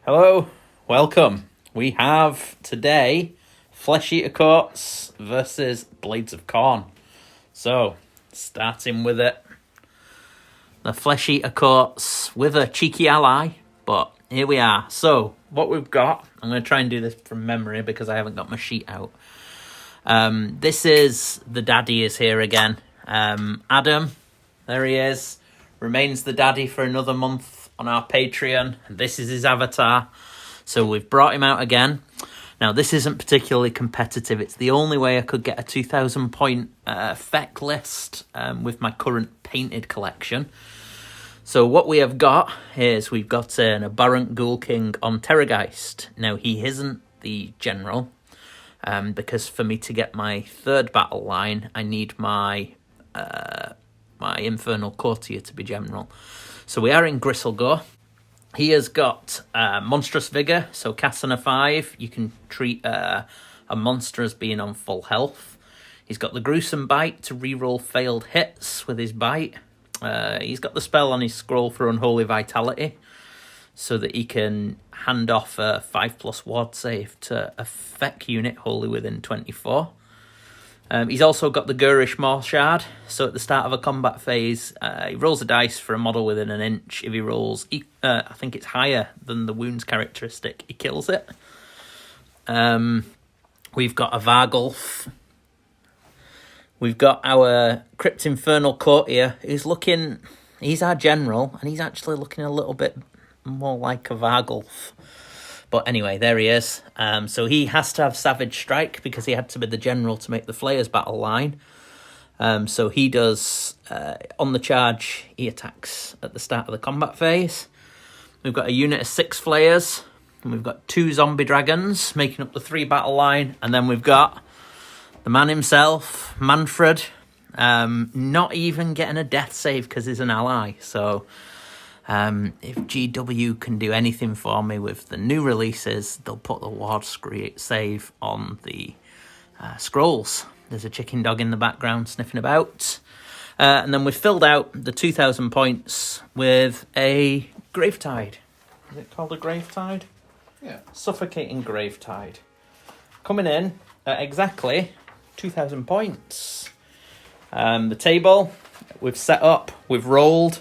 Hello, welcome. We have today Flesh Eater Courts versus Blades of Khorne. So, starting with it. The Flesh Eater Courts with a cheeky ally, but here we are. So, what we've got, I'm going to try and do this from memory because I haven't got my sheet out. This is, the daddy is here again. Adam, there he is, remains the daddy for another month on our Patreon. This is his avatar. So we've brought him out again. Now, this isn't particularly competitive. It's the only way I could get a 2,000 point FEC list with my current painted collection. So what we have got is we've got an Aberrant Ghoul King on Terrorgeist. Now, he isn't the general, because for me to get my third battle line, I need my Infernal Courtier to be general. So we are in Gristlegore. He has got Monstrous Vigour, so casting a 5, you can treat a monster as being on full health. He's got the Gruesome Bite to reroll failed hits with his bite. He's got the spell on his scroll for Unholy Vitality, so that he can hand off a 5+ ward save to a FEC unit wholly within 24. He's also got the Ghurish Maw Shard, so at the start of a combat phase, he rolls a dice for a model within an inch. If he rolls, I think it's higher than the wounds characteristic, he kills it. We've got a Vargulf. We've got our Crypt Infernal Courtier, he's our general, and he's actually looking a little bit more like a Vargulf. But anyway, there he is. So he has to have Savage Strike because he had to be the general to make the Flayers battle line. So he does, on the charge, he attacks at the start of the combat phase. We've got a unit of 6 Flayers. And we've got 2 Zombie Dragons making up the 3 battle line. And then we've got the man himself, Manfred, not even getting a death save because he's an ally. So if GW can do anything for me with the new releases, they'll put the ward save on the scrolls. There's a chicken dog in the background sniffing about. And then we've filled out the 2,000 points with a Gravetide. Is it called a Gravetide? Yeah. Suffocating Gravetide. Coming in at exactly 2,000 points. The table we've set up, we've rolled.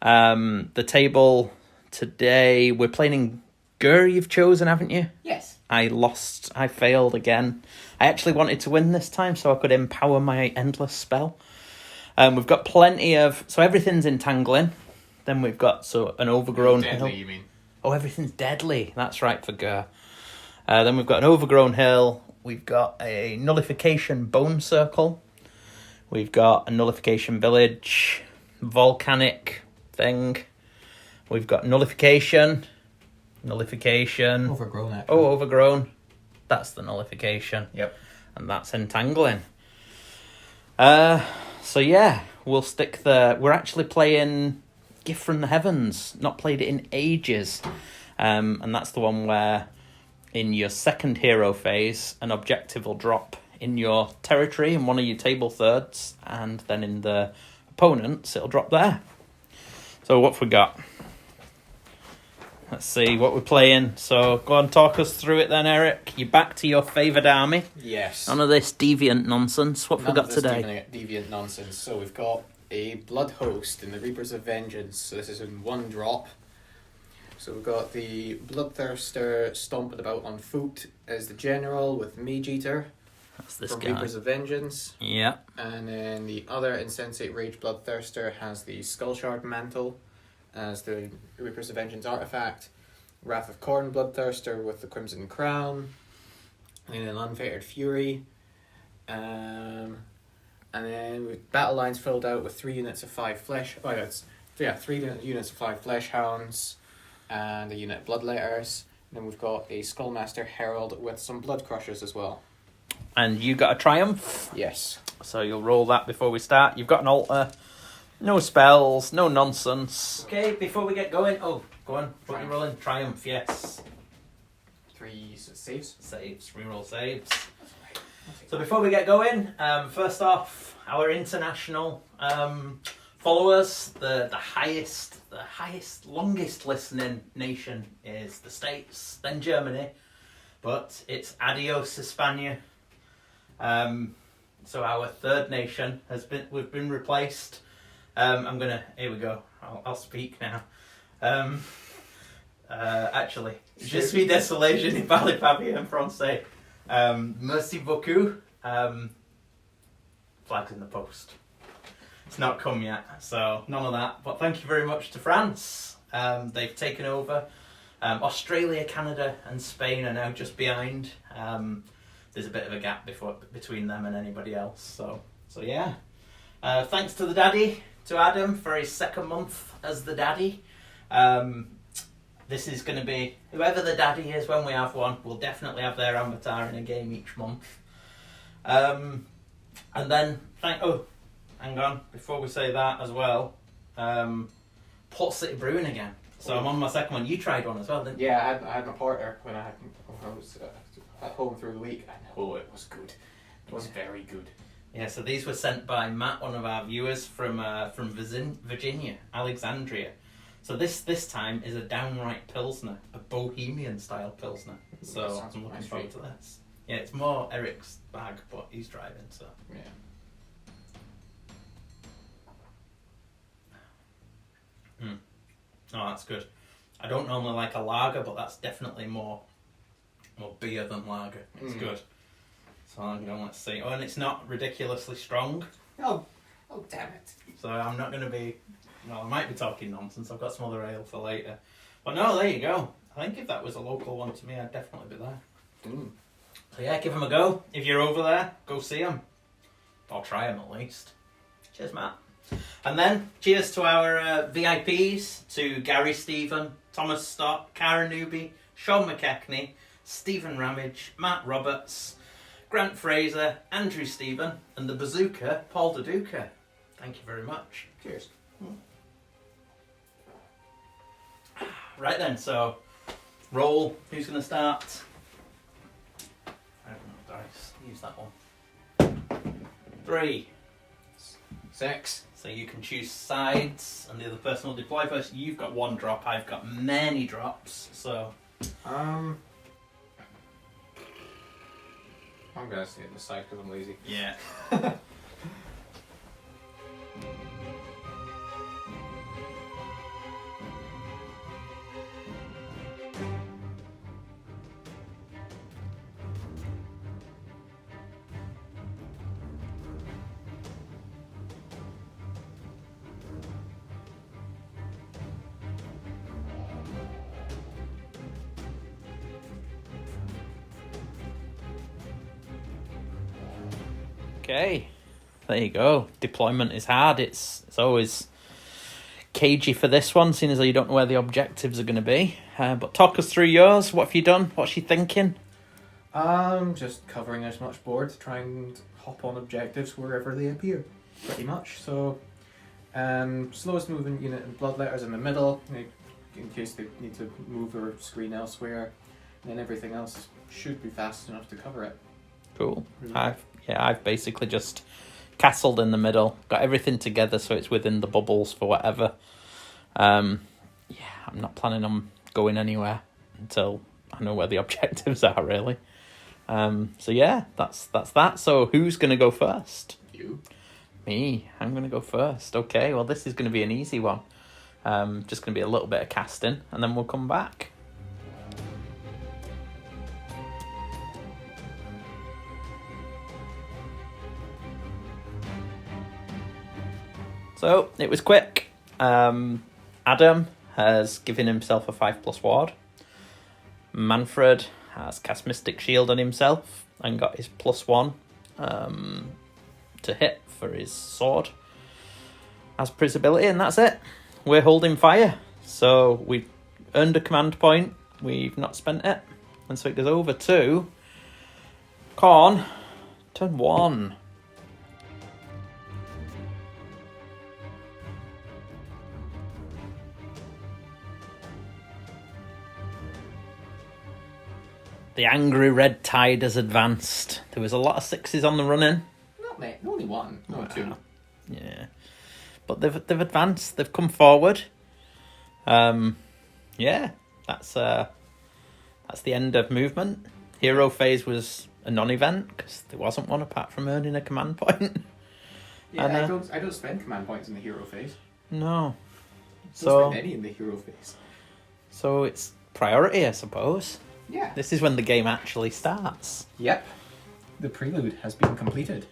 The table today, we're playing in Ghur, you've chosen, haven't you? Yes. I failed again. I actually wanted to win this time so I could empower my endless spell. We've got plenty of, so everything's entangling. Then we've got an overgrown deadly, hill. You mean? Oh, everything's deadly. That's right for Ghur. Then we've got an overgrown hill. We've got a nullification bone circle. We've got a nullification village, volcanic thing. We've got nullification. Overgrown, actually. Oh, overgrown. That's the nullification. Yep. And that's entangling. So yeah, we'll stick we're actually playing Gift from the Heavens. Not played it in ages. And that's the one where in your second hero phase, an objective will drop in your territory in one of your table thirds, and then in the opponent's, it'll drop there. So what have we got? Let's see what we're playing. So go on, talk us through it then, Eric. You're back to your favoured army. Yes. None of this deviant nonsense. What have we got today? Deviant nonsense. So we've got a Blood Host in the Reapers of Vengeance. So this is in 1 drop. So we've got the Bloodthirster stomping about on foot as the general with Mage Eater. That's this from guy. Reapers of Vengeance. Yeah. And then the other Insensate Rage Bloodthirster has the Skullshard Mantle as the Reapers of Vengeance artifact. Wrath of Khorne Bloodthirster with the Crimson Crown. And then Unfettered Fury. And then with battle lines filled out with 3 units of 5 flesh. 3 units of 5 Flesh Hounds and a unit of Bloodletters. And then we've got a Skullmaster Herald with some Blood Crushers as well. And you got a Triumph. Yes. So you'll roll that before we start. You've got an altar. No spells, no nonsense. Okay, before we get going. Oh, go on. What are you rolling? Triumph, yes. 3 saves. Saves, reroll saves. So before we get going, first off, our international follow us. The highest, longest listening nation is the States, then Germany, but it's Adios España. So our third nation we've been replaced. Here we go. I'll speak now. Actually, je suis désolé, je ne parle pas bien français. Merci beaucoup. Flags in the post. It's not come yet, so none of that. But thank you very much to France. They've taken over. Australia, Canada, and Spain are now just behind. There's a bit of a gap between them and anybody else. So yeah. Thanks to the daddy, to Adam, for his second month as the daddy. This is going to be, whoever the daddy is when we have one, we'll definitely have their avatar in a game each month. And then, hang on, before we say that as well, Port City Brewing again. So I'm on my second one. You tried one as well, didn't you? Yeah, I had my porter when I was at home through the week. I know it was good. It was very good. Yeah, so these were sent by Matt, one of our viewers from Virginia, Alexandria. So this time is a downright Pilsner, a Bohemian style Pilsner. So I'm looking forward to this. Yeah, it's more Eric's bag, but he's driving, so. Yeah. Oh, that's good. I don't normally like a lager, but that's definitely more beer than lager. It's good. So I'm going, let's see. Oh, and it's not ridiculously strong. Oh, damn it. So I'm not going to be... Well, I might be talking nonsense. I've got some other ale for later. But no, there you go. I think if that was a local one to me, I'd definitely be there. So yeah, give them a go. If you're over there, go see them. Or try them at least. Cheers, Matt. And then, cheers to our VIPs, to Gary Stephen, Thomas Stott, Cara Newby, Sean McKechnie, Stephen Ramage, Matt Roberts, Grant Fraser, Andrew Stephen, and the bazooka, Paul Daduka. Thank you very much. Cheers. Right then, so roll. Who's going to start? I don't know, dice. Use that one. 3. 6. So you can choose sides, and the other person will deploy first. You've got 1 drop. I've got many drops. So I'm gonna stay at the side because I'm lazy. yeah. Okay, there you go. Deployment is hard. It's always cagey for this one, seeing as though you don't know where the objectives are going to be. But talk us through yours. What have you done? What's you thinking? Just covering as much board, trying to hop on objectives wherever they appear, pretty much. So, slowest moving unit in Bloodletters in the middle, in case they need to move their screen elsewhere. And then everything else should be fast enough to cover it. Cool. I've basically just castled in the middle, got everything together so it's within the bubbles for whatever. I'm not planning on going anywhere until I know where the objectives are, really. So yeah, that's that. So who's going to go first? You. Me. I'm going to go first. Okay, well this is going to be an easy one. Just going to be a little bit of casting and then we'll come back. So, it was quick. Adam has given himself a 5+ ward. Manfred has cast Mystic Shield on himself and got his +1 to hit for his sword as per his ability, and that's it. We're holding fire. So, we've earned a command point. We've not spent it. And so it goes over to Khorne, turn 1. The angry red tide has advanced. There was a lot of 6s on the run-in. Not mate, only 1, not 2. Yeah. but they've advanced. They've come forward. Yeah, that's the end of movement. Hero phase was a non-event because there wasn't one apart from earning a command point. Yeah, and, I don't spend command points in the hero phase. No. I don't spend any in the hero phase. So it's priority, I suppose. Yeah. This is when the game actually starts. Yep. The prelude has been completed.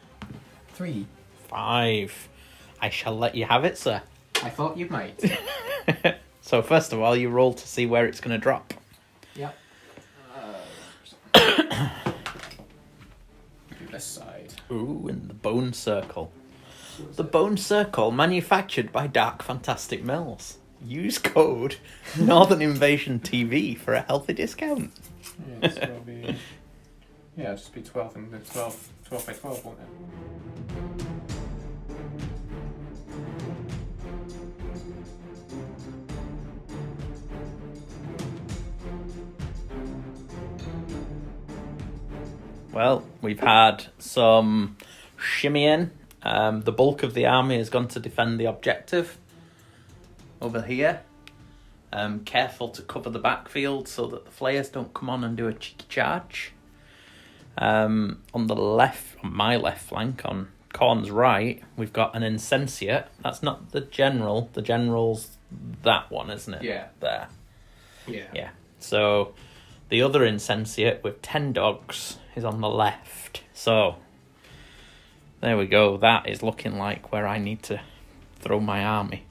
3. 5. I shall let you have it, sir. I thought you might. So first of all, you roll to see where it's going to drop. Yep. This side. Ooh, in the Bone Circle. The Bone Circle, manufactured by Dark Fantastic Mills. Use code Northern Invasion TV for a healthy discount. Yeah, this will be... Yeah, just be 12 and 12 by 12, won't it? Well, we've had some shimmying. The bulk of the army has gone to defend the objective over here. Careful to cover the backfield so that the flayers don't come on and do a cheeky charge. On the left, on my left flank, on Khorne's right, we've got an Insensate. That's not the general. The general's that one, isn't it? Yeah. There. Yeah. Yeah. So the other Insensate with 10 dogs is on the left. So there we go. That is looking like where I need to throw my army.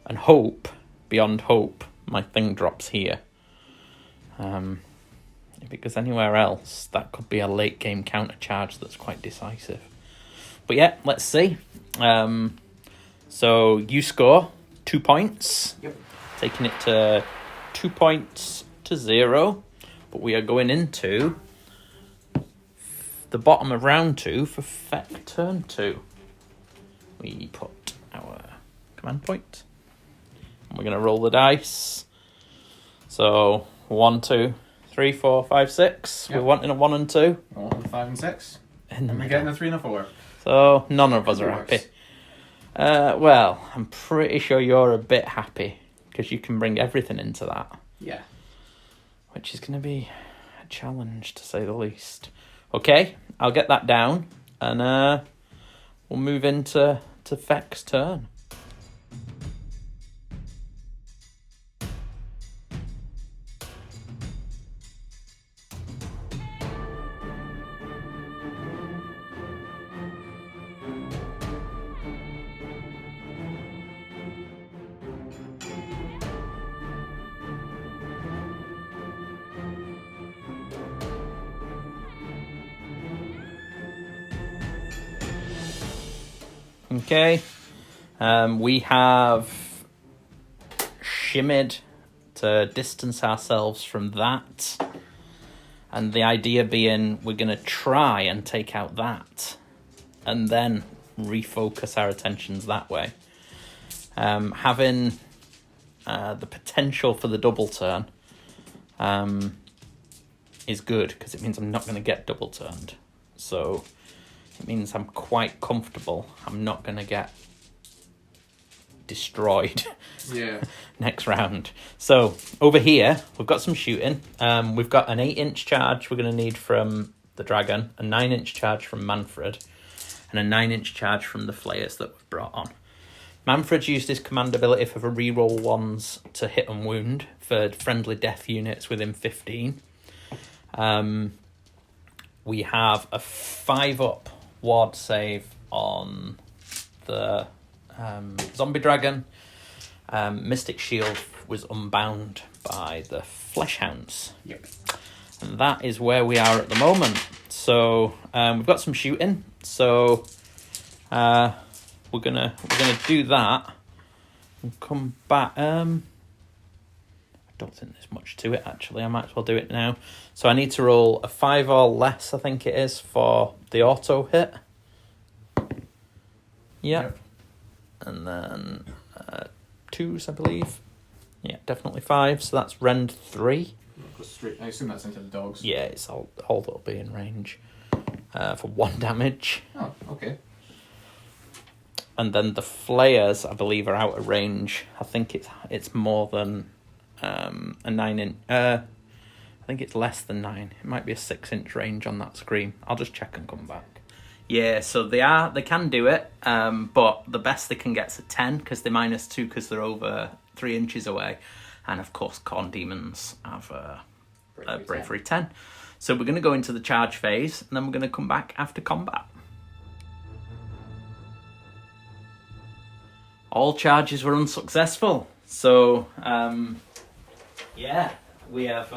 And hope, beyond hope, my thing drops here. Because anywhere else, that could be a late game counter charge that's quite decisive. But yeah, let's see. So you score 2 points. Yep. Taking it to 2 points to 0. But we are going into the bottom of round 2 for Feck turn 2. We put our command point. And we're going to roll the dice. So 1, 2, 3, 4, 5, 6. Yep. We're wanting a 1 and 2. 1, 5 and 6. And we're getting a 3 and a 4. So none of us are happy. Well, I'm pretty sure you're a bit happy because you can bring everything into that. Yeah. Which is going to be a challenge, to say the least. Okay, I'll get that down, and we'll move into Feck's turn. Okay, we have shimmied to distance ourselves from that, and the idea being we're going to try and take out that, and then refocus our attentions that way. Having the potential for the double turn is good, because it means I'm not going to get double turned. So it means I'm quite comfortable. I'm not going to get destroyed next round. So over here, we've got some shooting. We've got an 8-inch charge we're going to need from the dragon, a 9-inch charge from Manfred, and a 9-inch charge from the flayers that we've brought on. Manfred used his command ability for the reroll ones to hit and wound for friendly death units within 15. We have a 5-up ward save on the zombie dragon. Mystic Shield was unbound by the Fleshhounds. Yep. And that is where we are at the moment. So we've got some shooting. So we're gonna do that and come back. I don't think there's much to it actually. I might as well do it now. So I need to roll a 5 or less, I think it is, for the auto hit. Yep. And then 2s, I believe. Yeah, definitely 5. So that's rend 3. I assume that's into the dogs. Yeah, it's all that'll be in range for 1 damage. Oh, okay. And then the flayers, I believe, are out of range. I think it's more than a 9-inch. I think it's less than 9. It might be a 6-inch range on that screen. I'll just check and come back. Yeah, so they can do it, but the best they can get is a 10 because they're -2 because they're over 3 inches away, and of course Khorne demons have a bravery 10. So we're going to go into the charge phase, and then we're going to come back after combat. All charges were unsuccessful, so yeah, we have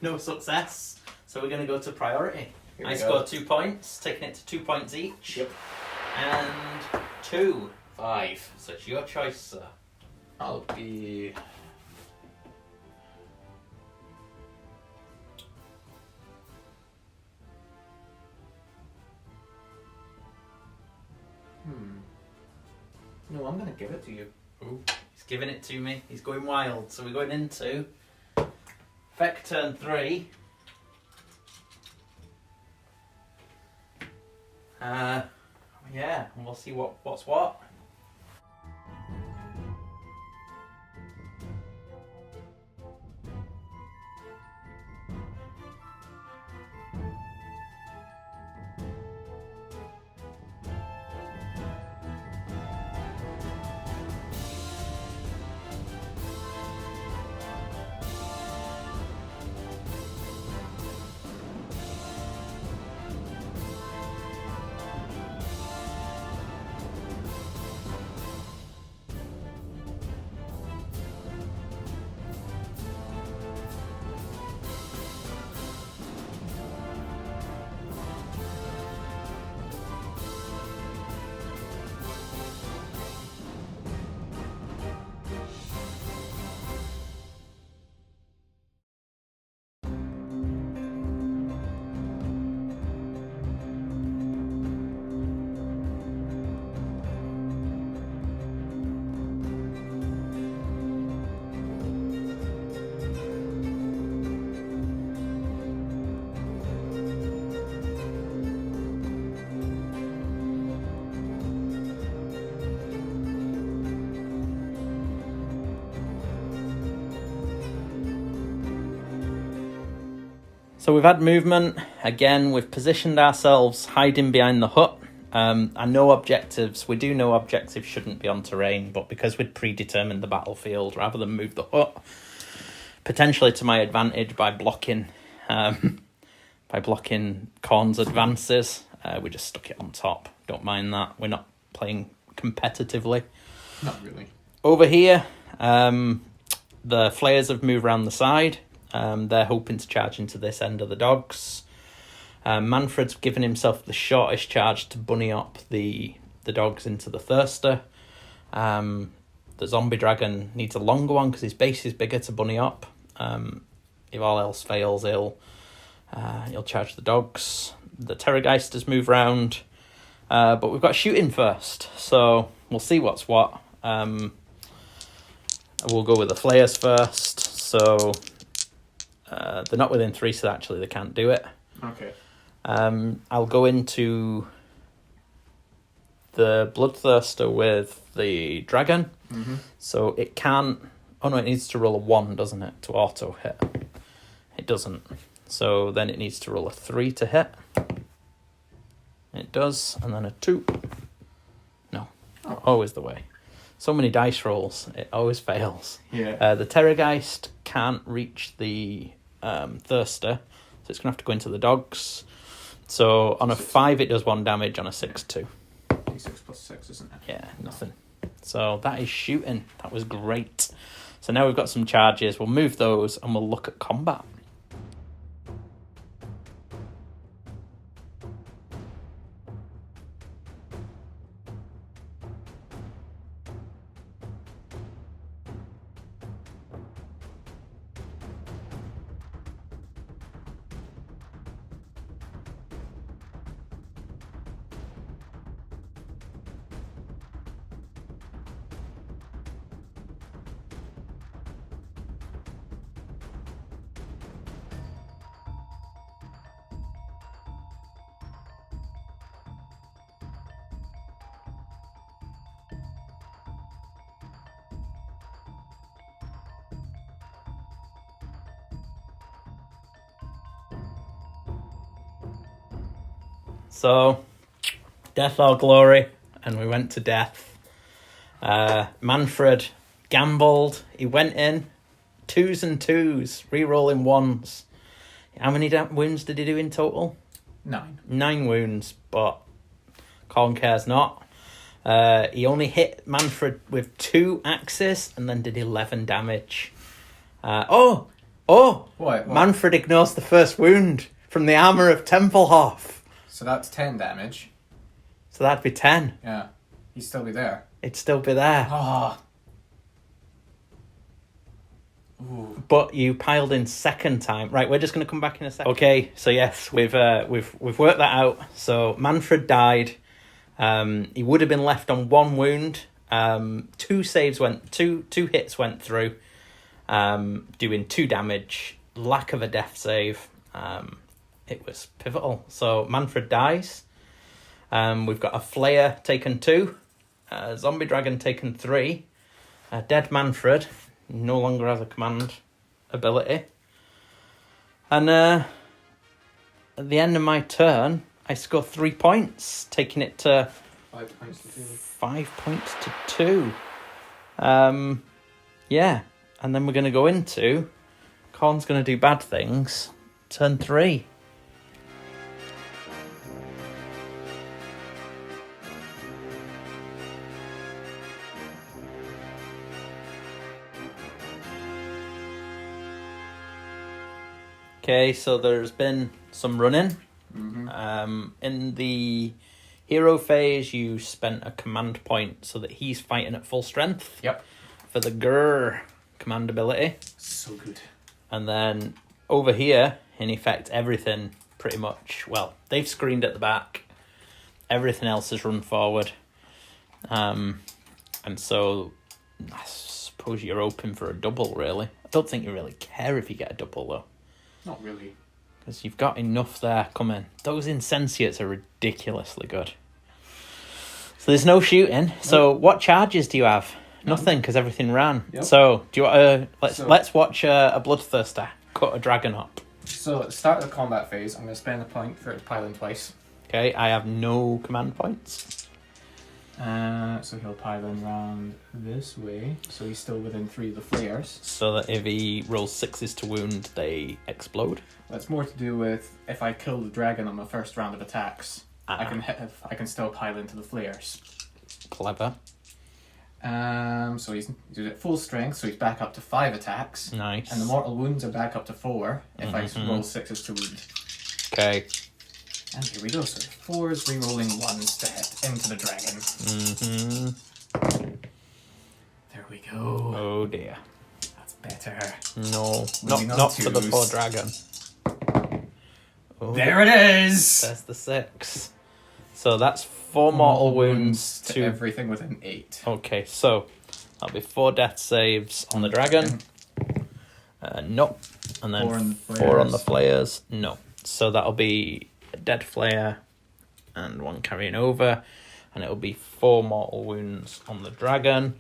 no success. So we're going to go to priority. I scored 2 points, taking it to 2 points each. Yep. And 2. 5. So it's your choice, sir. I'll be... No, I'm going to give it to you. Ooh, he's giving it to me. He's going wild. So we're going into Feck turn 3. Yeah, and we'll see what's what. So we've had movement. Again, we've positioned ourselves hiding behind the hut. I know objectives. We do know objectives shouldn't be on terrain, but because we'd predetermined the battlefield, rather than move the hut, potentially to my advantage by blocking Khorne's advances, we just stuck it on top. Don't mind that. We're not playing competitively. Not really. Over here, the flayers have moved around the side. They're hoping to charge into this end of the dogs. Manfred's given himself the shortest charge to bunny up the dogs into the Thirster. The zombie dragon needs a longer one because his base is bigger to bunny up. If all else fails, he'll charge the dogs. The Terrorgeisters move round, but we've got shooting first, so we'll see what's what. We'll go with the flayers first. So they're not within 3, so actually they can't do it. Okay. I'll go into the Bloodthirster with the dragon. Mm-hmm. So it can't... Oh no, it needs to roll a 1, doesn't it, to auto hit? It doesn't. So then it needs to roll a 3 to hit. It does, and then a 2. No. Oh. Always the way. So many dice rolls, it always fails. Yeah. The Terrorgeist can't reach the Thirster, so it's going to have to go into the dogs. So on a 5 it does 1 damage, on a 6 2. D6 plus 6, isn't it? Yeah, nothing. So that is shooting. That was great. So now we've got some charges. We'll move those and we'll look at combat. So, death or glory, and we went to death. Manfred gambled. He went in 2s and 2s, re-rolling 1s. How many wounds did he do in total? 9. 9 wounds, but Khorne cares not. He only hit Manfred with 2 axes and then did 11 damage. What? Manfred ignores the first wound from the armour of Tempelhof. So that's 10 damage. So that'd be 10. Yeah. He'd still be there. It'd still be there. Ah. Ooh. But you piled in second time. Right, we're just going to come back in a second. Okay, so yes, we've worked that out. So Manfred died. He would have been left on 1 wound. 2 hits went through, doing 2 damage. Lack of a death save. It was pivotal. So Manfred dies. We've got a Flayer taken 2, a Zombie Dragon taken 3, a dead Manfred no longer has a command ability. And at the end of my turn, I score 3 points, taking it to 5 points to 2. 5 points to 2. Yeah, and then we're going to go into Khorne's going to do bad things. Turn 3. Okay, so there's been some running. Mm-hmm. In the hero phase, you spent a command point so that he's fighting at full strength. Yep. For the Ghur command ability. So good. And then over here, in effect, everything pretty much, well, they've screened at the back. Everything else has run forward. And so I suppose you're open for a double, really. I don't think you really care if you get a double, though. Not really. Because you've got enough there coming. Those Insensate are ridiculously good. So there's no shooting. Nope. So what charges do you have? Nothing, because everything ran. Yep. So do you want let's watch a Bloodthirster cut a dragon up. So at the start of the combat phase, I'm going to spend a point for it to pile in twice. Okay, I have no command points. So he'll pile in round this way, so he's still within 3 of the flares. So that if he rolls 6s to wound, they explode. That's more to do with if I kill the dragon on the first round of attacks, I can still pile into the flares. Clever. So he's at full strength, so he's back up to 5 attacks. Nice. And the mortal wounds are back up to 4 if I roll 6s to wound. Okay. And here we go, so 4s re-rolling 1s to hit into the dragon. There we go. Oh dear. That's better. No, not for the poor dragon. Oh, there it is! There's the 6. So that's 4 mortal wounds to everything within 8. Okay, so that'll be 4 death saves on the dragon. No. And then 4 on the flayers. No. So that'll be a dead flayer and 1 carrying over. And it'll be 4 mortal wounds on the dragon.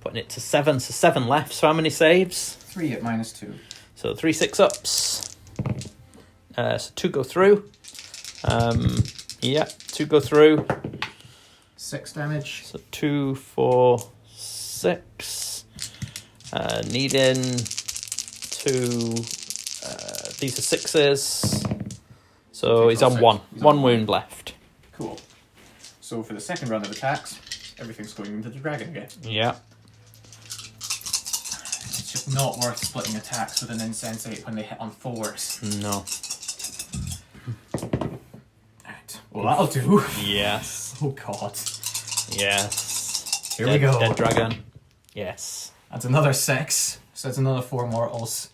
Putting it to 7. So 7 left. So how many saves? 3 at -2. So 3 6-ups. So 2 go through. Yeah, 2 go through. 6 damage. So 2, 4, 6. Needing 2. These are 6s. So he's on 1. 1 wound left. Cool. So for the second round of attacks, everything's going into the dragon again. Yeah. It's just not worth splitting attacks with an Insensate when they hit on 4s. No. Right. Well, that'll do. Yes. Oh god. Yes. Here we go. Dead dragon. Yes. That's another 6. So that's another 4 mortals.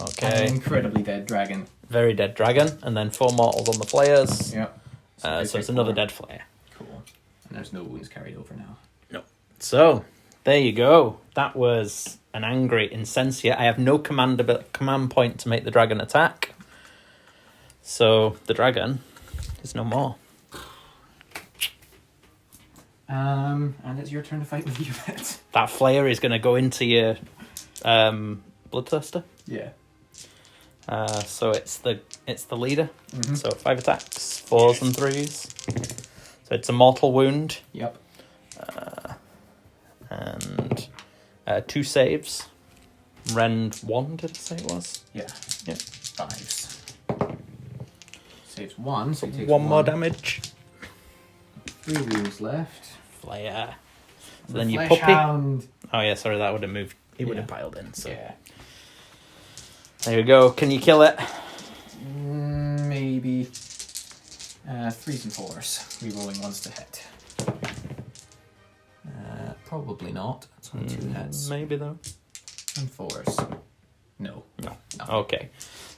Okay. An incredibly dead dragon. Very dead dragon. And then 4 mortals on the flayers. Yep. So it's another dead flayer. Cool. And there's no wounds carried over now. No. So, there you go. That was an angry Insensate. I have no command point to make the dragon attack. So, the dragon is no more. And it's your turn to fight with you, Pet. That flayer is going to go into your Bloodthirster. Yeah. So it's the leader. Mhm. So 5 attacks, 4s and 3s. So it's a mortal wound. Yep. And 2 saves. Rend 1, did I say it was? Yeah. Yep. 5s. Saves 1, so he takes 1 more damage. 3 wounds left. Flare. So The then you Flesh puppy. Hound. Oh yeah, sorry, that would have moved. It would Yeah. have piled in. So Yeah. there you go. Can you kill it? Maybe. 3s and 4s. Rerolling ones to hit. Probably not. It's only 2 hits. Maybe though. And 4s. No. No. Nothing. Okay.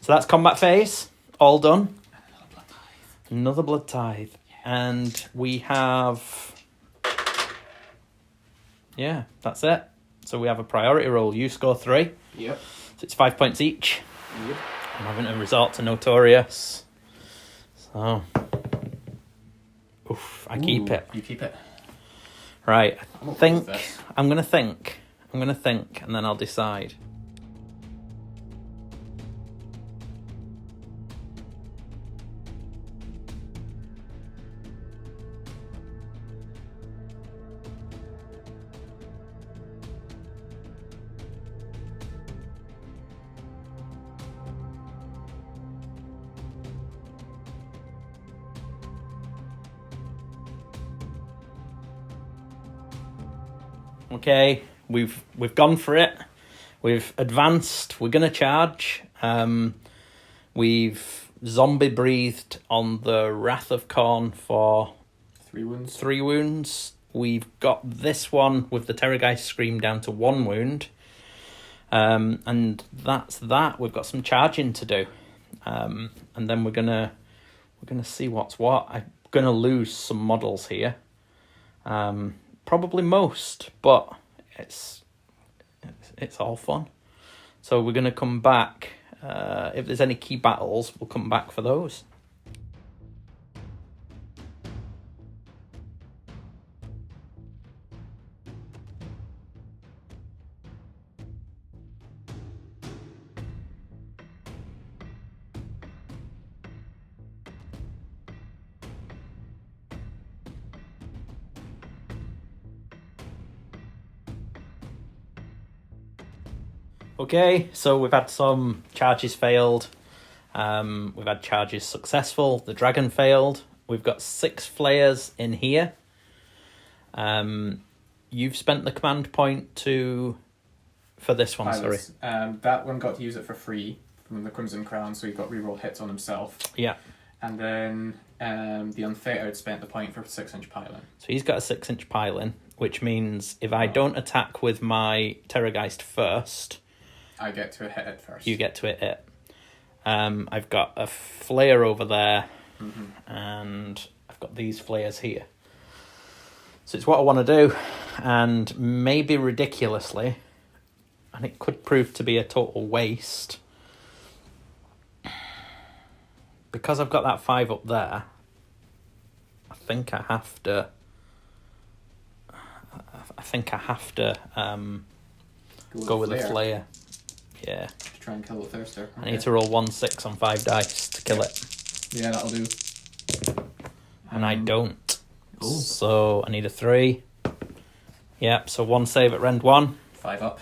So that's combat phase. All done. Another blood tithe. Another blood tithe. And we have... Yeah, that's it. So we have a priority roll. You score 3. Yep. So it's 5 points each. Yep. I'm having to resort to Notorious. So... Oof, I keep it. You keep it. Right. I'm okay Think. with this. I'm going to think. And then I'll decide. Okay, we've gone for it. We've advanced. We're gonna charge. We've zombie breathed on the Wrath of Khorne for 3 wounds. 3 wounds. We've got this one with the Terrorgeist Scream down to 1 wound. And that's that. We've got some charging to do. And then we're gonna see what's what. I'm gonna lose some models here. Probably most, but it's all fun. So we're gonna come back. If there's any key battles, we'll come back for those. Okay, so we've had some charges failed. We've had charges successful. The dragon failed. We've got 6 flayers in here. You've spent the command point for this one, Pilots. sorry. That one got to use it for free from the Crimson Crown, so he got reroll hits on himself. Yeah. And then the Unfettered spent the point for 6-inch piling. So he's got a 6-inch pile-in, which means if I don't attack with my Terrorgeist first, I get to hit it first. you get to hit it. I've got a flare over there, and I've got these flares here. So it's what I want to do, and maybe ridiculously, and it could prove to be a total waste, because I've got that 5 up there. I think I have to go with the flare. Yeah. To try and kill the Thirster. I need to roll 1-6 on 5 dice to kill it. Yeah, that'll do. And I don't. Ooh. So I need a 3. Yep, so 1 save at rend 1. 5 up.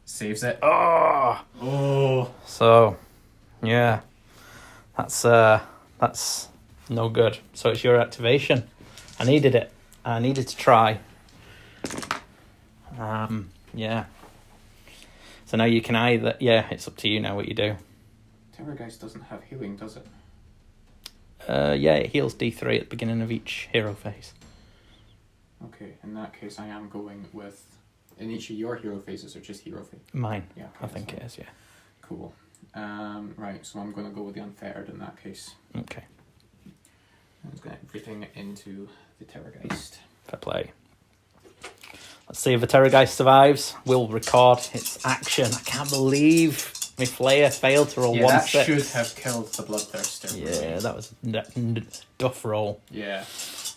Saves it. Oh! So, yeah. That's no good. So it's your activation. I needed it. I needed to try. Yeah. So now you can either... Yeah, it's up to you now what you do. Terrorgeist doesn't have healing, does it? Yeah, it heals D3 at the beginning of each hero phase. Okay, in that case I am going with... In each of your hero phases or just hero phase? Mine. Yeah, okay, I think fine. it is, yeah. Cool. Right, so I'm going to go with the Unfettered in that case. Okay. I'm just going to everything into the Terrorgeist. Fair play. Let's see if the Terrorgeist survives. We'll record its action. I can't believe my Flayer failed to roll 1-6. That should have killed the Bloodthirster. Yeah, that was duff roll. Yeah.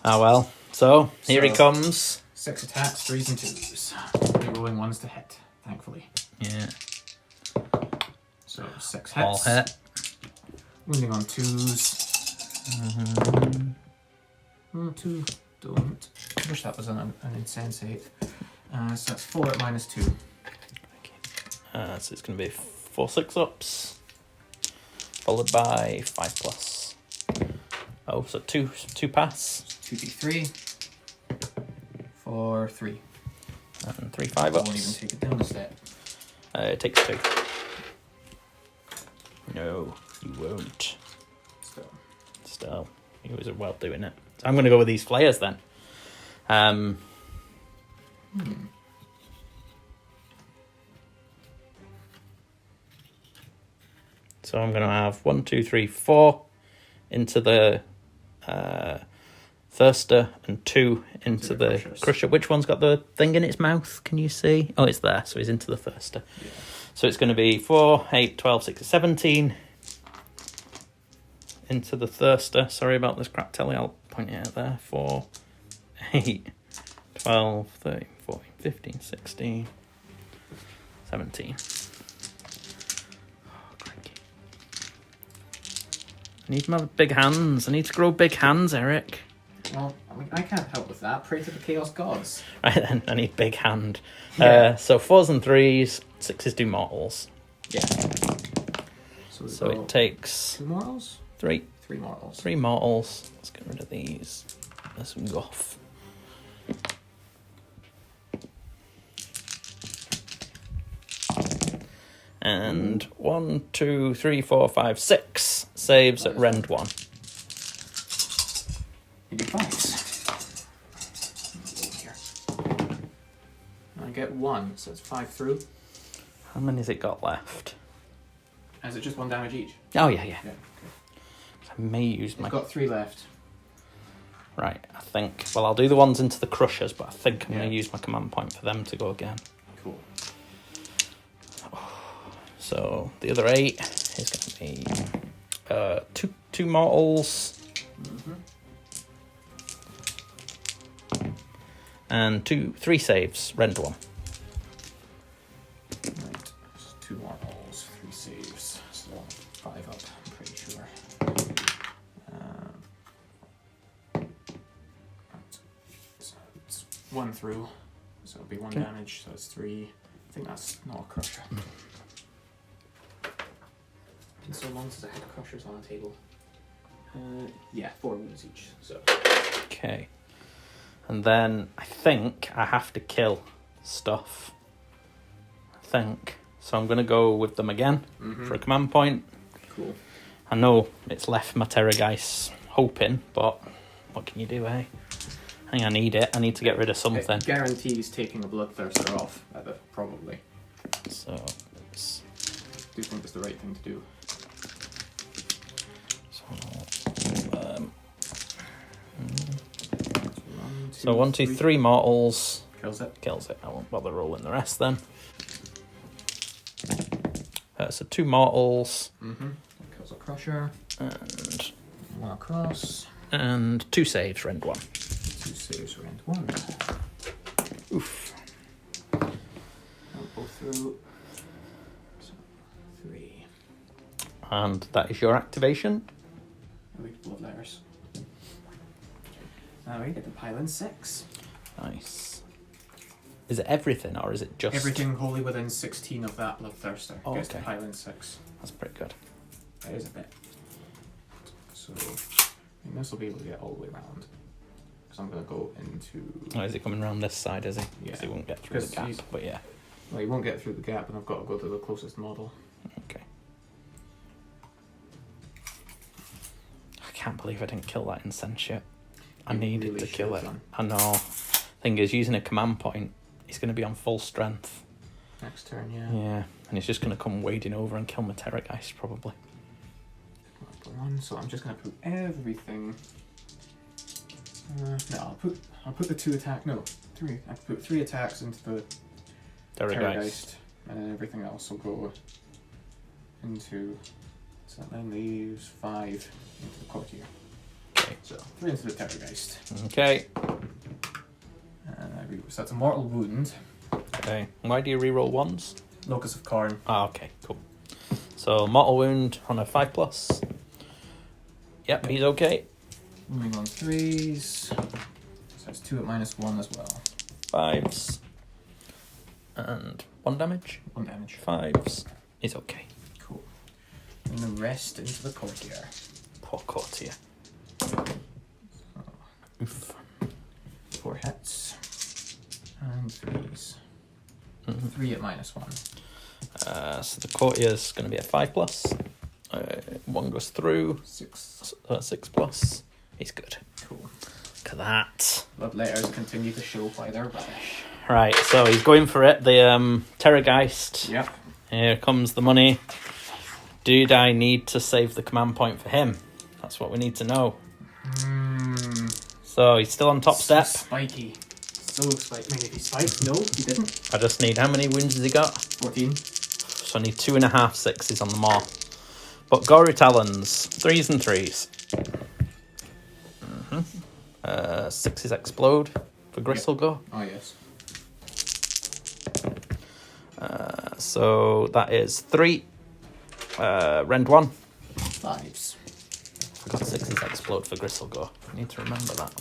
Oh well. So, here he comes. 6 attacks, 3s and 2s. Rerolling 1s to hit, thankfully. Yeah. So So 6 All hits. hit. Wounding on 2s. 2 don't. I wish that was an insensate. So that's 4 at -2. So it's going to be 4 6-ups, followed by 5+. Oh, so two pass. 2d3 for 3. And 3 I won't 5-ups. even take it down a step. It takes 2. No, you won't. Still, he was well doing it. So I'm going to go with these flayers then. So I'm going to have 1, 2, 3, 4 into the Thirster and 2 into the Crusher. Which one's got the thing in its mouth? Can you see? Oh, it's there. So he's into the Thirster. Yeah. So it's going to be 4, 8, 12, 16, 17 into the Thirster. Sorry about this crap telly. I'll point it out there. 4, 8, 12, 13, 14, 15, 16, 17. I need my big hands. I need to grow big hands, Eric. Well, I can't help with that. Pray to the Chaos Gods. Right then, I need big hand. Yeah. So 4s and 3s, 6s do mortals. Yeah. So it takes 2 mortals? 3. 3 mortals. 3 mortals. Let's get rid of these. Let's go off. And 1, 2, 3, 4, 5, 6 saves at rend 1. You do 5s. I get 1, so it's 5 through. How many has it got left? Is it just 1 damage each? Oh, yeah. Yeah. Okay. I may use my... I've got 3 left. Right, I think... Well, I'll do the ones into the Crushers, but I think I'm going to Yeah. use my command point for them to go again. Cool. So the other 8 is going to be two mortals and 3 saves. Rend 1. Right. So 2 mortals, 3 saves. So 5 up, I'm pretty sure. So it's 1 through. So it'll be 1 Okay. damage, so it's 3. I think that's not a crusher. Been so long since I had crushers on the table. Yeah, 4 wounds each. So Okay. And then I think I have to kill stuff. I think. So I'm going to go with them again for a command point. cool. I know it's left my Terrorgeist hoping, but what can you do, eh? I think I need it. I need to get rid of something. It guarantees taking a Bloodthirster off, probably. So it's... I do think it's the right thing to do. So 1, 2, 3 mortals. Kills it. Kills it. I won't bother rolling the rest then. So 2 mortals. Kills a crusher. And 1 across. 2 saves, rend 1. 2 saves, rend 1. Oof. I'll go through. So 3. And that is your activation. Bloodletters. Now we get to pile in 6. Nice. Is it everything or is it just... Everything wholly within 16 of that Bloodthirster gets to okay. pile in 6. That's pretty good. That is a bit. So, this will be able to get all the way around. Because I'm going to go into... Oh, is it coming around this side, is he? Yeah. 'Cause he won't get through the gap, but yeah. Well, he won't get through the gap, and I've got to go to the closest model. Okay. I can't believe I didn't kill that insentient. I You needed really to kill it. should have done. I know. Thing is, using a command point, he's going to be on full strength. Next turn, yeah. Yeah, and he's just going to come wading over and kill my Terrorgeist, probably. So I'm just going to put everything... no, I'll put the 2 attack... No, 3. I put 3 attacks into the Terrorgeist, and then everything else will go into... So that then leaves 5 into the courtier. Okay. So 3 into the Terrorgeist. Okay. So that's a mortal wound. Okay. Why do you reroll 1s? Locus of Khorne. Ah, okay, cool. So mortal wound on a 5+. Yep, he's okay. Moving on 3s. So it's 2 at -1 as well. 5s. And 1 damage. 1 damage. 5s. He's okay. Cool. And the rest into the courtier. Poor courtier. Oof. 4 hits. And 3s. 3 at -1. So the courtier's going to be a 5+. 1 goes through. 6. 6+. He's good. Cool. Look at that. Bloodletters continue to show why they're rubbish. Right, so he's going for it. The Terrorgeist. Yep. Here comes the money. Did I need to save the command point for him? That's what we need to know. So he's still on top step. Spiky. So spiky. I mean, if he spiked, no, he didn't. I just need, how many wounds has he got? 14. So I need 2.5 6s on the maw. But Gory Talons, 3s and 3s. 6s explode for Gristlegore. Oh, yes. So that is 3. Rend 1. 5s. I got 6s explode for Gristlegore. I need to remember that.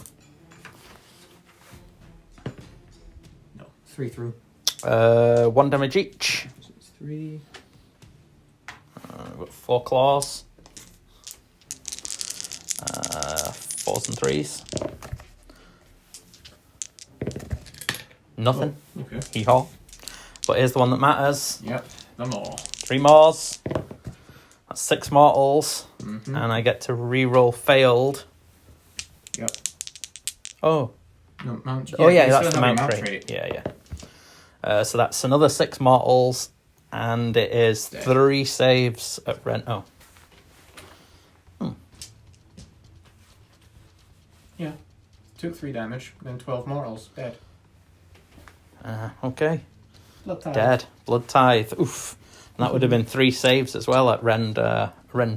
No, 3 through. 1 damage each. So it's 3. We've got 4 claws. 4s and 3s. Nothing. Oh, okay. Hee-haw. But here's the one that matters. Yep, them all. 3 maws. That's 6 mortals. Mm-hmm. And I get to re-roll failed. Yep. Oh. No, mount. Oh yeah, you that's still the have mount your trait. Yeah. So that's another 6 mortals. And it is Dead. 3 saves at rent. Oh. Yeah. Took 3 damage, then 12 mortals. Dead. Okay. Blood tithe. Dead. Blood tithe. Oof. And that would have been 3 saves as well at Rend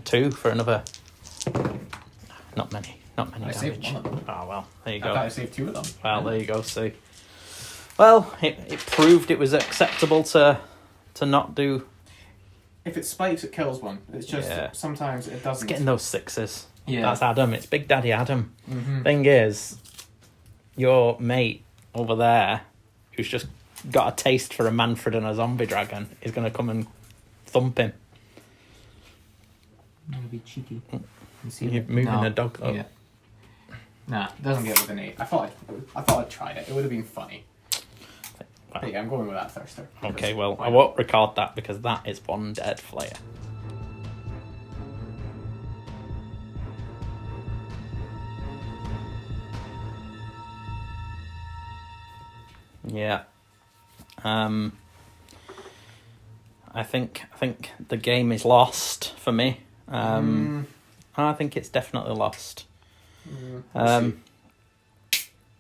2 for another. Not many I damage. saved one of them. Oh well, there you I thought I go. saved 2 of them. Well, there you go. See. Well, it proved it was acceptable to not do. If it spikes, it kills one. It's just sometimes it doesn't. It's getting those 6s. Yeah. That's Adam. It's Big Daddy Adam. Mm-hmm. Thing is, your mate over there, who's just got a taste for a Manfred and a zombie dragon, is going to come and thump him. I'm gonna be cheeky. You're moving a dog up. Yeah. Nah, it doesn't get with an 8. I thought I'd tried it. It would have been funny. Wow. But yeah, I'm going with that Thirster. Okay, well, I won't record that because that is 1 dead Flayer. Yeah. I think the game is lost for me. I think it's definitely lost.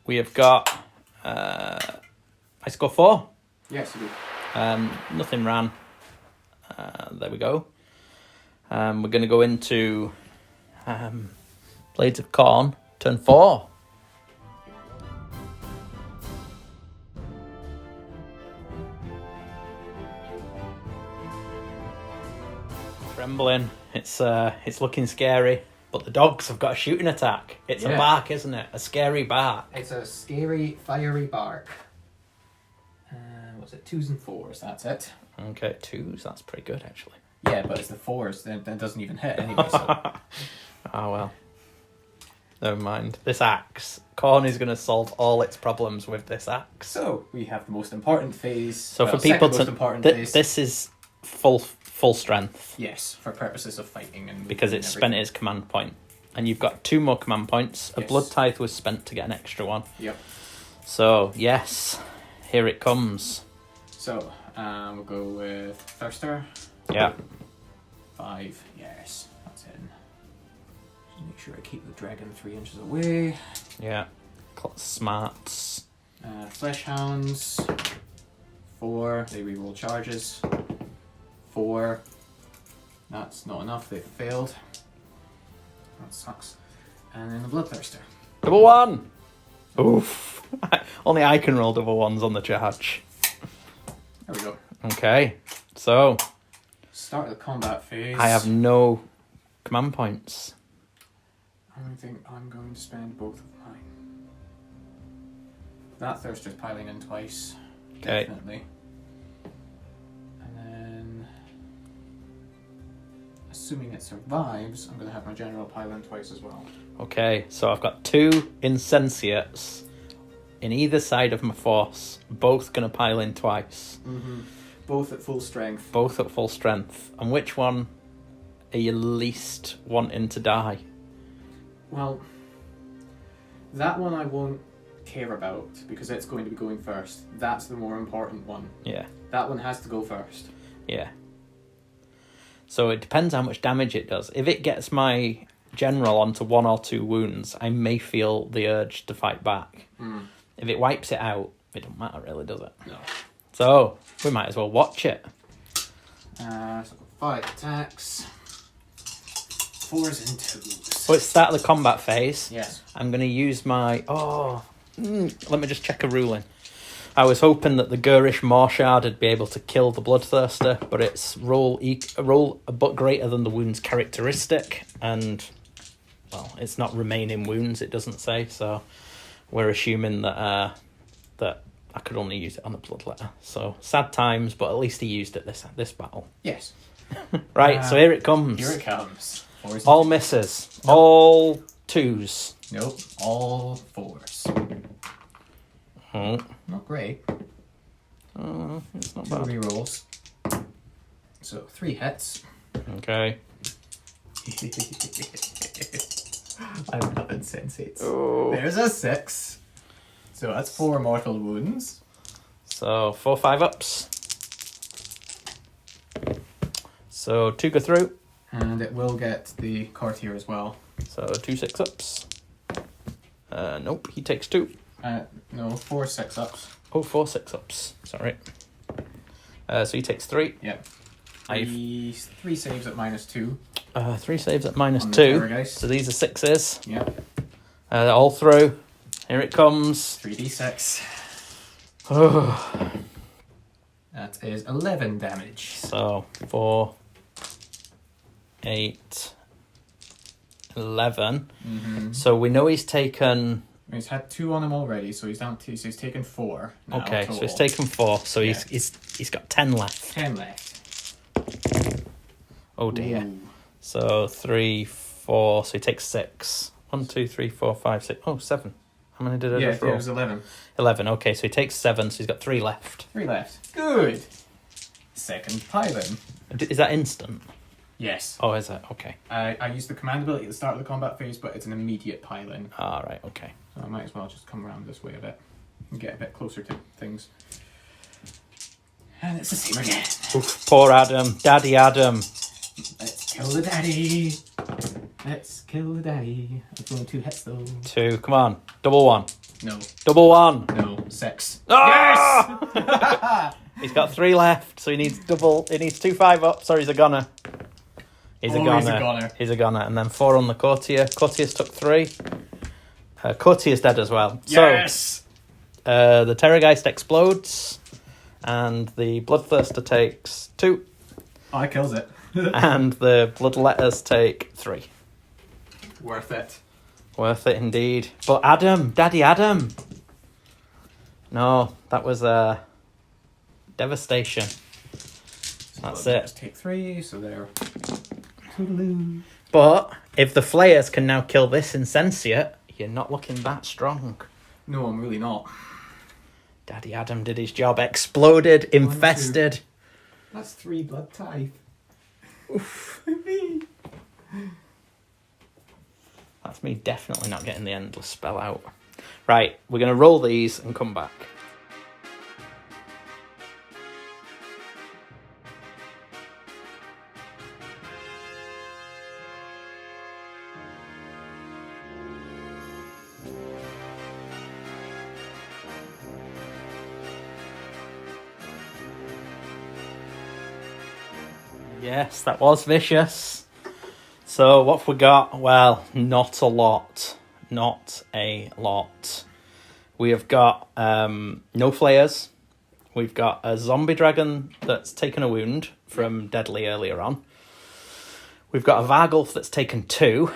We have got I score 4. Yes, you do. Nothing ran. There we go. We're going to go into Blades of Khorne, turn 4. Trembling. It's looking scary, but the dogs have got a shooting attack. It's a bark, isn't it? A scary bark. It's a scary, fiery bark. What's it? 2s and 4s. That's it. Okay, 2s. That's pretty good, actually. Yeah, but it's the 4s that doesn't even hit anyway. So. Oh well. Never mind. This axe. Khorne is going to solve all its problems with this axe. So we have the most important phase. So for people most to important phase. this is full strength Yes, for purposes of fighting and because it's spent its command point, and you've got 2 more command points. A Yes. blood tithe was spent to get an extra one. Yep. So yes, here it comes. So we'll go with Thirster. Yeah. 5. Yes, that's in. Just make sure I keep the dragon 3 inches away. Yeah. Smarts. Flesh Hounds. 4. They reroll charges. 4. That's not enough. They failed. That sucks. And then the Bloodthirster. Double 1. Oof. Only I can roll double 1s on the charge. There we go. Okay. So Start of the combat phase. I have no command points. I think I'm going to spend both of mine. That Thirster's piling in twice. Okay. Definitely. And then, assuming it survives, I'm going to have my general pile in twice as well. Okay, so I've got 2 insensates in either side of my force, both going to pile in twice. Mm-hmm. Both at full strength. Both at full strength. And which one are you least wanting to die? Well, that one I won't care about because it's going to be going first. That's the more important one. Yeah. That one has to go first. Yeah. So it depends how much damage it does. If it gets my general onto 1 or 2 wounds, I may feel the urge to fight back. Mm. If it wipes it out, it don't matter really, does it? No. So we might as well watch it. So 5 attacks. 4s and 2s. So it's start of the combat phase. Yes. I'm going to use my... let me just check a ruling. I was hoping that the Ghurish Morshard would be able to kill the Bloodthirster, but it's roll a but greater than the wound's characteristic, and, well, it's not remaining wounds, it doesn't say, so we're assuming that that I could only use it on the Bloodletter. So, sad times, but at least he used it this battle. Yes. Right, so here it comes. Here it comes. All misses. Nope. All 2s. Nope. All 4s. Oh. Not great. It's not 2 bad. rerolls. So 3 hits. Okay. I'm not insensate. Oh. There's a 6. So that's 4 mortal wounds. So 4 5-ups. So 2 go through. And it will get the courtier as well. So 2 6-ups. Nope, he takes 2. No, 4 6-ups. Oh, 4 6-ups. Sorry. So he takes 3. Yep. 3 saves at -2. 3 saves at -2. Terrorgeist. So these are 6s. Yep. All through. Here it comes. 3d6. Oh. That is 11 damage. So 4, 8, 11. Mm-hmm. So we know he's taken... He's had 2 on him already, so he's down to, so he's taken 4 now. Okay, total. so he's taken 4. So Yeah. he's got 10 left. 10 left. Oh dear. Ooh. So 3, 4. So he takes 6. 1, 2, 3, 4, 5, 6. Oh, 7. How many did I just roll? It was 11. 11. Okay, so he takes 7. So he's got 3 left. 3 left. Good. Second pylon. Is that instant? Yes. Oh, is it? Okay. I used the command ability at the start of the combat phase, but it's an immediate pylon. All right. Okay. So I might as well just come around this way a bit and get a bit closer to things. And it's the same again. Oof, poor Adam. Daddy Adam. Let's kill the daddy. Let's kill the daddy. I've only 2 hits though. 2. Come on. Double 1. No. Double 1. No. 6. Ah! Yes! He's got 3 left, so he needs double. He needs 2 5-ups, or he's a gunner. He's a gunner. He's a gunner. And then 4 on the courtier. Courtier's took 3. Courtier's dead as well. Yes! So, the Terrorgeist explodes, and the Bloodthirster takes 2, Oh, it kills it. and the Bloodletters take 3. Worth it. Worth it indeed. But Adam, Daddy Adam. No, that was devastation. That's it. Just take 3, so there. But if the Flayers can now kill this Insensate, you're not looking that strong. No, I'm really not. Daddy Adam did his job. Exploded, infested. That's 3 blood type. Oof. That's me definitely not getting the endless spell out. Right, we're going to roll these and come back. Yes, that was vicious. So what have we got? Well, not a lot. Not a lot. We have got no flayers. We've got a zombie dragon that's taken a wound from deadly earlier on. We've got a Vargulf that's taken 2,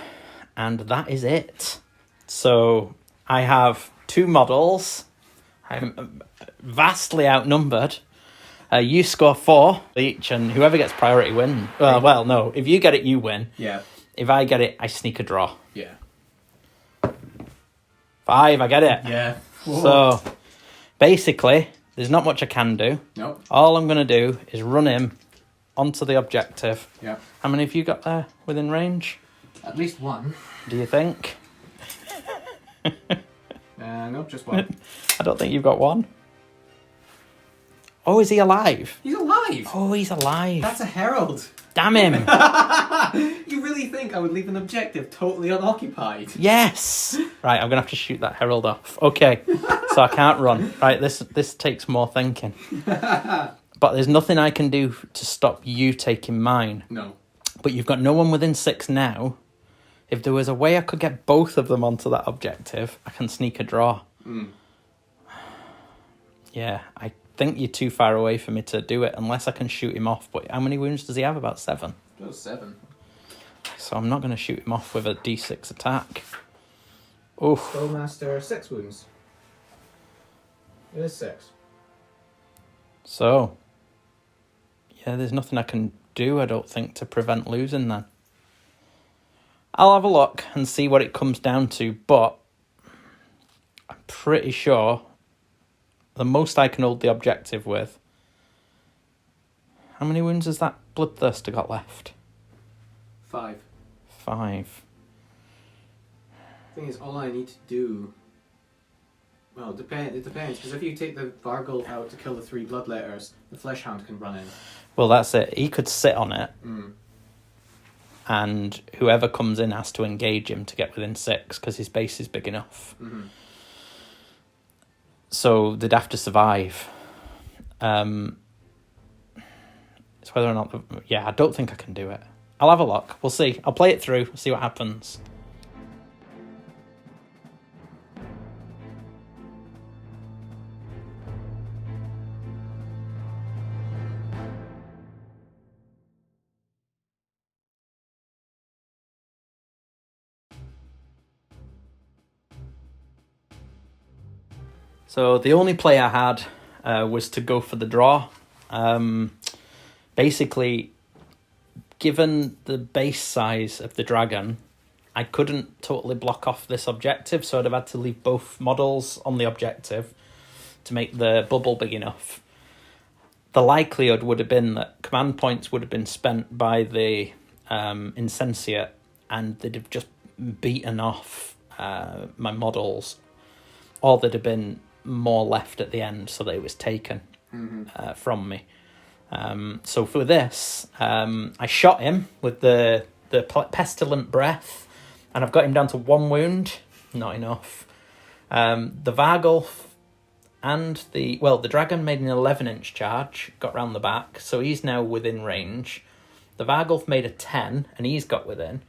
and that is it. So I have 2 models. I'm vastly outnumbered. You score 4 each, and whoever gets priority wins. Well, no. If you get it, you win. Yeah. If I get it, I sneak a draw. Yeah. 5, I get it. Yeah. Whoa. So, basically, there's not much I can do. Nope. All I'm going to do is run him onto the objective. Yeah. How many have you got there within range? At least 1. Do you think? Nope, just 1. I don't think you've got 1. Oh, is he alive? He's alive! Oh, he's alive. That's a herald. Damn him. You really think I would leave an objective totally unoccupied? Yes. Right, I'm going to have to shoot that herald off. Okay, so I can't run. Right, this takes more thinking. But there's nothing I can do to stop you taking mine. No. But you've got no one within 6 now. If there was a way I could get both of them onto that objective, I can sneak a draw. Yeah, I think you're too far away for me to do it unless I can shoot him off. But how many wounds does he have? About 7. Just 7. So I'm not going to shoot him off with a D6 attack. Oof. Bowmaster, 6 wounds. It is 6. So, yeah, there's nothing I can do, I don't think, to prevent losing then. I'll have a look and see what it comes down to, but I'm pretty sure the most I can hold the objective with. How many wounds has that Bloodthirster got left? 5. 5. Thing is, all I need to do... Well, it depends, because if you take the Vargulf out to kill the 3 Bloodletters, the Fleshhound can run in. Well, that's it. He could sit on it, and whoever comes in has to engage him to get within 6, because his base is big enough. So they'd have to survive. It's whether or not... Yeah, I don't think I can do it. I'll have a look. We'll see. I'll play it through, see what happens. So the only play I had was to go for the draw. Basically, given the base size of the dragon, I couldn't totally block off this objective, so I'd have had to leave both models on the objective to make the bubble big enough. The likelihood would have been that command points would have been spent by the Insensate, and they'd have just beaten off my models, or there'd have been more left at the end so that it was taken from me. So for this, I shot him with the pestilent breath, and I've got him down to 1 wound. Not enough. The Vargulf and the dragon made an 11-inch charge, got round the back, so he's now within range. The Vargulf made a 10, and he's got within.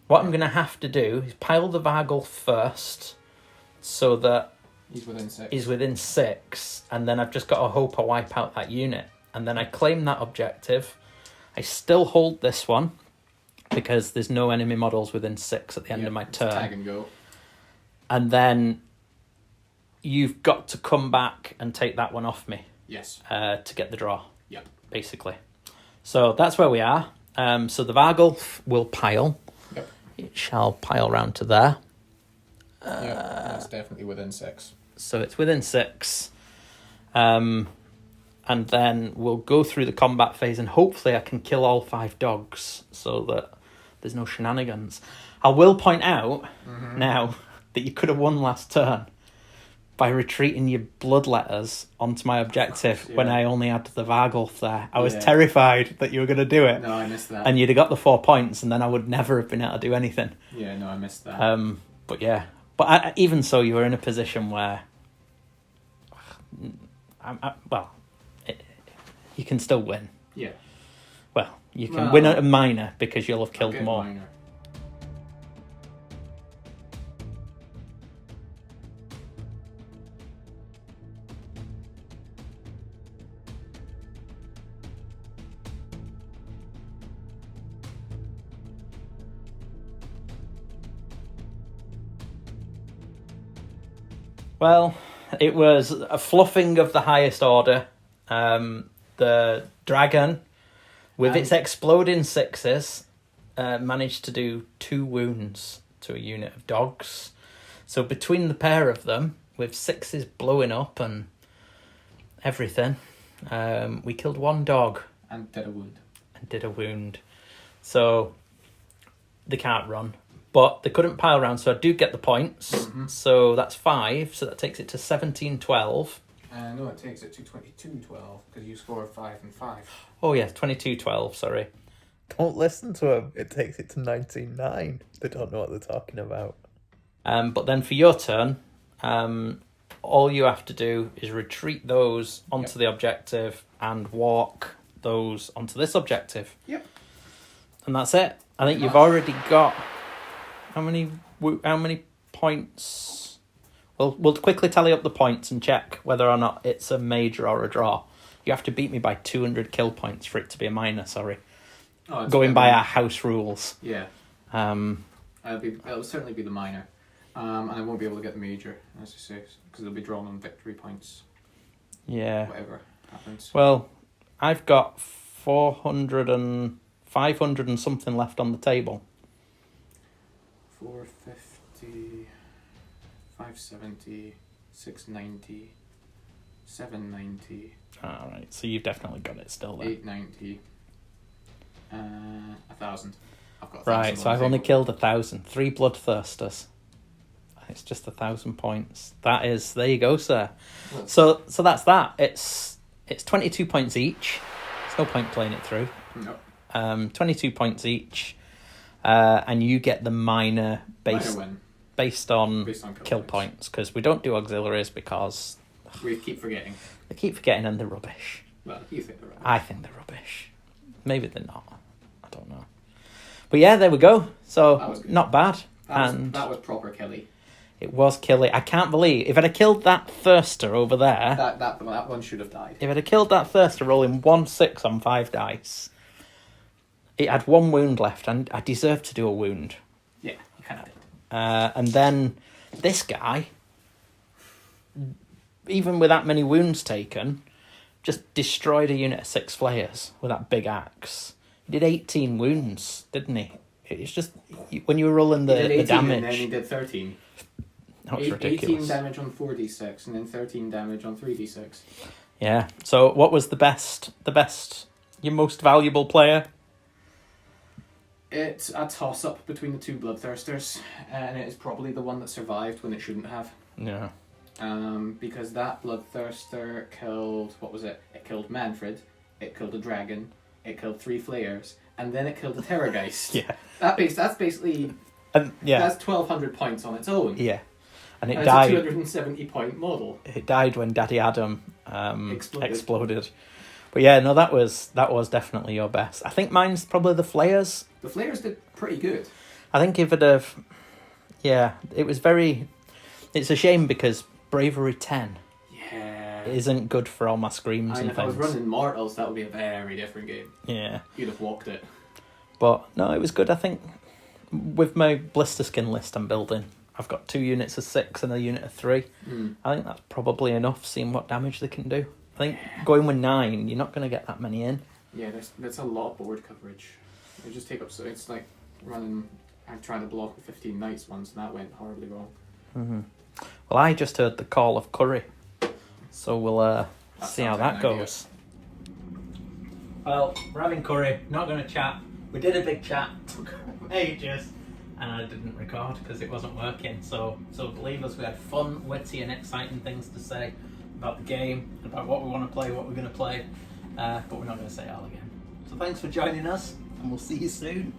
What I'm going to have to do is pile the Vargulf first, so that he's within 6. He's within 6, and then I've just got to hope I wipe out that unit. And then I claim that objective. I still hold this one, because there's no enemy models within 6 at the end of my turn. Tag and go. And then you've got to come back and take that one off me. Yes. To get the draw. Yep. Basically. So that's where we are. So the Vargulf will pile. Yep. It shall pile round to there. That's definitely within 6. So it's within 6. And then we'll go through the combat phase, and hopefully I can kill all 5 dogs so that there's no shenanigans. I will point out now that you could have won last turn by retreating your bloodletters onto my objective when I only had the Vargulf there. I was terrified that you were going to do it. No, I missed that. And you'd have got the 4 points, and then I would never have been able to do anything. Yeah, no, I missed that. But yeah. But even so, you were in a position where... you can still win. Yeah. Well, you can win a minor because you'll have killed more. Minor. Well, it was a fluffing of the highest order. The dragon, with its exploding sixes, managed to do 2 wounds to a unit of dogs. So between the pair of them, with 6s blowing up and everything, we killed 1 dog. And did a wound. So they can't run. But they couldn't pile around, so I do get the points. Mm-hmm. So that's 5, so that takes it to 17-12. No, it takes it to 22-12, because you score 5 and 5. Oh yeah, 22-12, sorry. Don't listen to them. It takes it to 19-9. They don't know what they're talking about. But then for your turn, all you have to do is retreat those onto the objective and walk those onto this objective. Yep. And that's it. I think you've already got... How many points? We'll quickly tally up the points and check whether or not it's a major or a draw. You have to beat me by 200 kill points for it to be a minor, sorry. Oh, going by our house rules. Yeah. It'll certainly be the minor. And I won't be able to get the major, as you say, because it'll be drawn on victory points. Yeah. Whatever happens. Well, I've got 500 and something left on the table. 450, 570, 690, 790. Alright, so you've definitely got it still there. 890, 1,000. I've got 1,000. Right, so I've only killed 1,000. 3 Bloodthirsters. It's just 1,000 points. That is, there you go, sir. So that's that. It's 22 points each. There's no point playing it through. No. 22 points each. And you get the minor based on kill points, because we don't do auxiliaries because we keep forgetting. They keep forgetting and they're rubbish. Well, you think they're rubbish. I think they're rubbish. Maybe they're not. I don't know. But yeah, there we go. So not bad. That was proper Kelly. It was killy. I can't believe if I'd have killed that thirster over there. That one should have died. If I'd have killed that thirster rolling 1-6 on 5 dice, it had 1 wound left, and I deserved to do a wound. Yeah, you kind of did. And then this guy, even with that many wounds taken, just destroyed a unit of 6 flayers with that big axe. He did 18 wounds, didn't he? It's just when you were rolling the damage. And then he did 13. That was ridiculous. 18 damage on 4d6 and then 13 damage on 3d6. Yeah. So what was the best, your most valuable player? It's a toss-up between the 2 Bloodthirsters, and it is probably the one that survived when it shouldn't have. Yeah. Because that Bloodthirster killed, what was it? It killed Manfred, it killed a dragon, it killed 3 flayers, and then it killed a Terrorgeist. Yeah. That's basically... That's 1,200 points on its own. Yeah. And it it's died. A 270 point model. It died when Daddy Adam exploded. But yeah, no, that was definitely your best. I think mine's probably the flayers. The flayers did pretty good. I think if it have, it was very. It's a shame because Bravery 10. Yeah. Isn't good for all my screams and if things. I was running Mortals, that would be a very different game. Yeah. You'd have walked it. But no, it was good. I think with my blister skin list I'm building, I've got 2 units of 6 and a unit of 3. I think that's probably enough, seeing what damage they can do. I think going with 9, you're not going to get that many in. Yeah, there's a lot of board coverage. They just take up, so it's like running. I'm trying to block with 15 knights once, and that went horribly wrong. Mm-hmm. Well, I just heard the call of curry, so we'll see how that goes. Well, we're having curry. Not going to chat. We did a big chat, took ages, and I didn't record because it wasn't working. So believe us, we had fun, witty, and exciting things to say about the game, about what we want to play, what we're going to play, but we're not going to say it all again. So thanks for joining us, and we'll see you soon.